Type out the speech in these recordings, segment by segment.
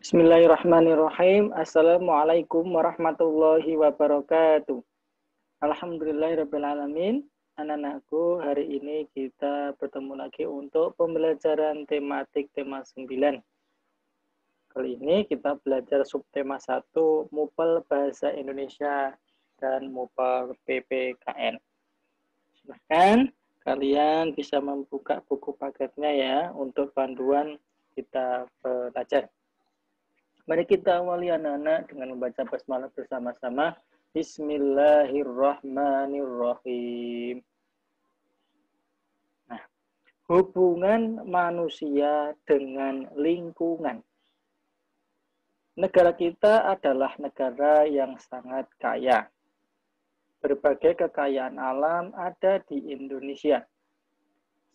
Bismillahirrahmanirrahim. Assalamualaikum warahmatullahi wabarakatuh. Alhamdulillahirrahmanirrahim. Anak-anakku, hari ini kita bertemu lagi untuk pembelajaran tematik tema 9. Kali ini kita belajar subtema 1, MUPEL Bahasa Indonesia dan MUPEL PPKN. Silahkan kalian bisa membuka buku paketnya ya untuk panduan kita belajar. Mari kita awali anak-anak dengan membaca basmalah bersama-sama. Bismillahirrahmanirrahim. Nah, hubungan manusia dengan lingkungan. Negara kita adalah negara yang sangat kaya. Berbagai kekayaan alam ada di Indonesia.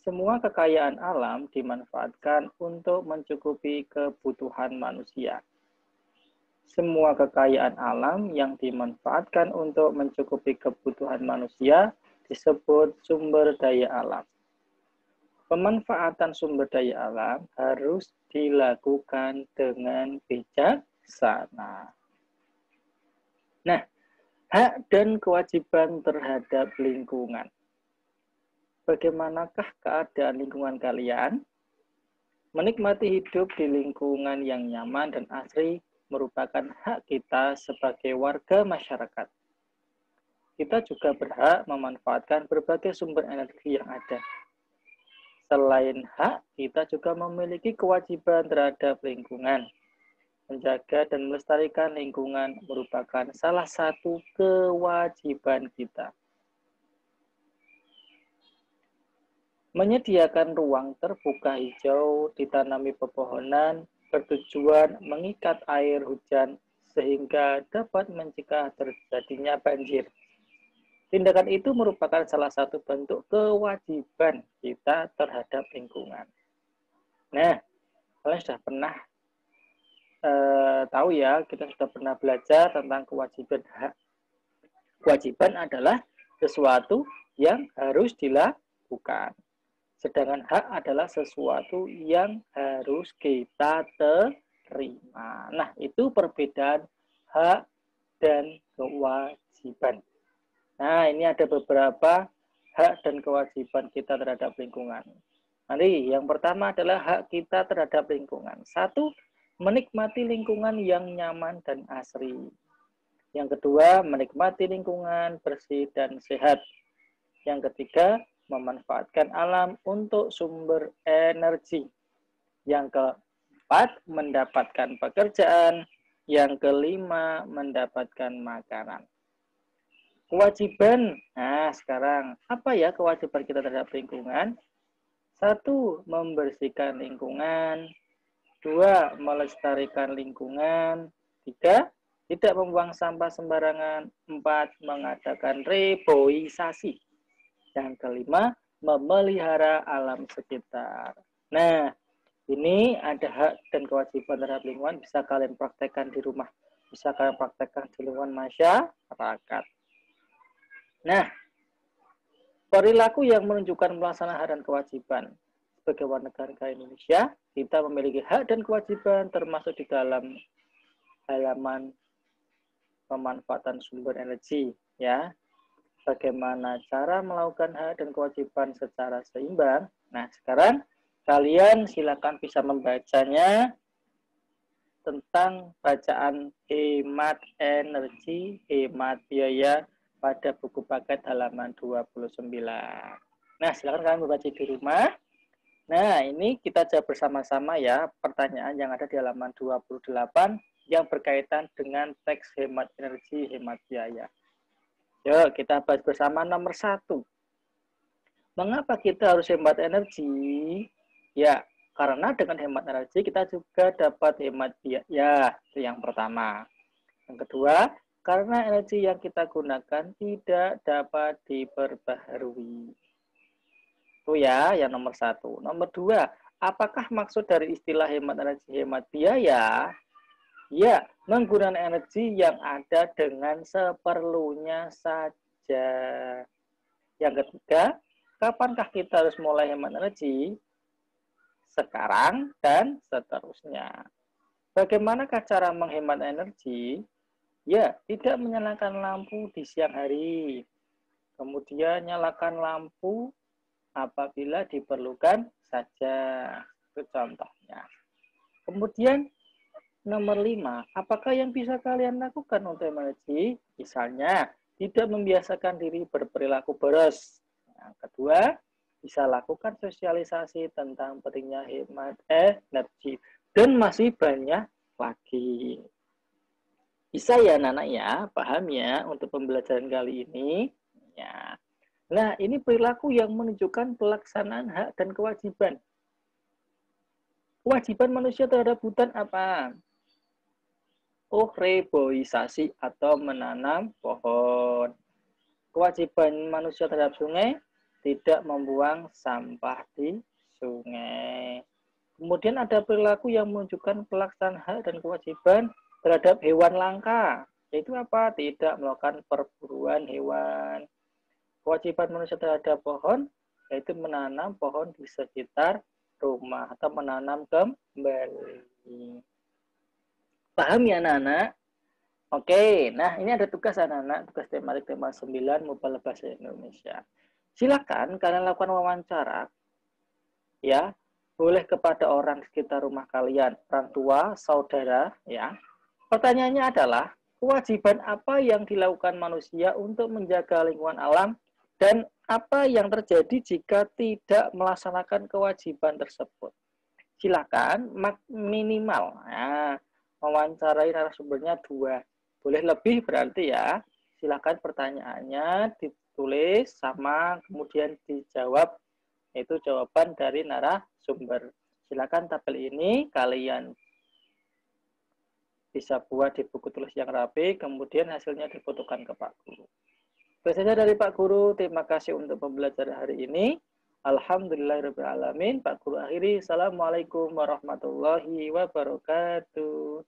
Semua kekayaan alam dimanfaatkan untuk mencukupi kebutuhan manusia. Semua kekayaan alam yang dimanfaatkan untuk mencukupi kebutuhan manusia disebut sumber daya alam. Pemanfaatan sumber daya alam harus dilakukan dengan bijaksana. Nah, hak dan kewajiban terhadap lingkungan. Bagaimanakah keadaan lingkungan kalian? Menikmati hidup di lingkungan yang nyaman dan asri merupakan hak kita sebagai warga masyarakat. Kita juga berhak memanfaatkan berbagai sumber energi yang ada. Selain hak, kita juga memiliki kewajiban terhadap lingkungan. Menjaga dan melestarikan lingkungan merupakan salah satu kewajiban kita. Menyediakan ruang terbuka hijau, ditanami pepohonan, bertujuan mengikat air hujan sehingga dapat mencegah terjadinya banjir. Tindakan itu merupakan salah satu bentuk kewajiban kita terhadap lingkungan. Nah, kalian sudah pernah tahu ya, kita sudah pernah belajar tentang kewajiban hak. Kewajiban adalah sesuatu yang harus dilakukan. Sedangkan hak adalah sesuatu yang harus kita terima. Nah, itu perbedaan hak dan kewajiban. Nah, ini ada beberapa hak dan kewajiban kita terhadap lingkungan. Nanti, yang pertama adalah hak kita terhadap lingkungan. 1, menikmati lingkungan yang nyaman dan asri. Yang kedua, menikmati lingkungan bersih dan sehat. Yang ketiga, memanfaatkan alam untuk sumber energi. Yang keempat, mendapatkan pekerjaan. Yang kelima, mendapatkan makanan. Kewajiban. Nah, sekarang apa ya kewajiban kita terhadap lingkungan? 1, membersihkan lingkungan. 2, melestarikan lingkungan. 3, tidak membuang sampah sembarangan. 4, mengadakan reboisasi. Yang kelima, memelihara alam sekitar. Nah, ini ada hak dan kewajiban terhadap lingkungan. Bisa kalian praktekkan di rumah. Bisa kalian praktekkan di lingkungan masyarakat. Nah, perilaku yang menunjukkan pelaksanaan hak dan kewajiban. Sebagai warga negara Indonesia, kita memiliki hak dan kewajiban termasuk di dalam halaman pemanfaatan sumber energi. Ya, bagaimana cara melakukan hak dan kewajiban secara seimbang. Nah, sekarang kalian silakan bisa membacanya tentang bacaan hemat energi, hemat biaya pada buku paket halaman 29. Nah, silakan kalian membaca di rumah. Nah, ini kita jawab bersama-sama ya pertanyaan yang ada di halaman 28 yang berkaitan dengan teks hemat energi, hemat biaya. Yuk, kita bahas bersama nomor 1. Mengapa kita harus hemat energi? Ya, karena dengan hemat energi kita juga dapat hemat biaya. Itu yang pertama. Yang kedua, karena energi yang kita gunakan tidak dapat diperbaharui. Itu ya, yang nomor 1. Nomor 2, apakah maksud dari istilah hemat energi, hemat biaya? Ya, menggunakan energi yang ada dengan seperlunya saja. Yang ketiga, kapankah kita harus mulai hemat energi? Sekarang dan seterusnya. Bagaimanakah cara menghemat energi? Ya, tidak menyalakan lampu di siang hari. Kemudian nyalakan lampu apabila diperlukan saja. Itu contohnya. Kemudian nomor 5, apakah yang bisa kalian lakukan untuk energi? Misalnya, tidak membiasakan diri berperilaku boros. Yang kedua, bisa lakukan sosialisasi tentang pentingnya hemat energi. Dan masih banyak lagi. Bisa ya anak-anak ya, paham ya untuk pembelajaran kali ini. Ya. Nah, ini perilaku yang menunjukkan pelaksanaan hak dan kewajiban. Kewajiban manusia terhadap hutan apa? Oh, reboisasi atau menanam pohon. Kewajiban manusia terhadap sungai, tidak membuang sampah di sungai. Kemudian ada perilaku yang menunjukkan pelaksanaan hak dan kewajiban terhadap hewan langka. Yaitu apa? Tidak melakukan perburuan hewan. Kewajiban manusia terhadap pohon, yaitu menanam pohon di sekitar rumah atau menanam kembali. Paham ya anak-anak? Oke, nah ini ada tugas anak-anak, tugas tematik tema 9 Mubalik Bahasa Indonesia. Silakan kalian lakukan wawancara, ya, boleh kepada orang di sekitar rumah kalian, orang tua, saudara, ya. Pertanyaannya adalah, kewajiban apa yang dilakukan manusia untuk menjaga lingkungan alam dan apa yang terjadi jika tidak melaksanakan kewajiban tersebut? Silakan minimal. Nah, mewawancarai narasumbernya 2. Boleh lebih berarti ya. Silakan pertanyaannya ditulis sama kemudian dijawab, yaitu jawaban dari narasumber. Silakan tabel ini kalian bisa buat di buku tulis yang rapi, kemudian hasilnya difotokan ke Pak Guru. Itu saja dari Pak Guru. Terima kasih untuk pembelajaran hari ini. Alhamdulillahirrahmanirrahim. Pak Guru akhiri. Assalamualaikum warahmatullahi wabarakatuh.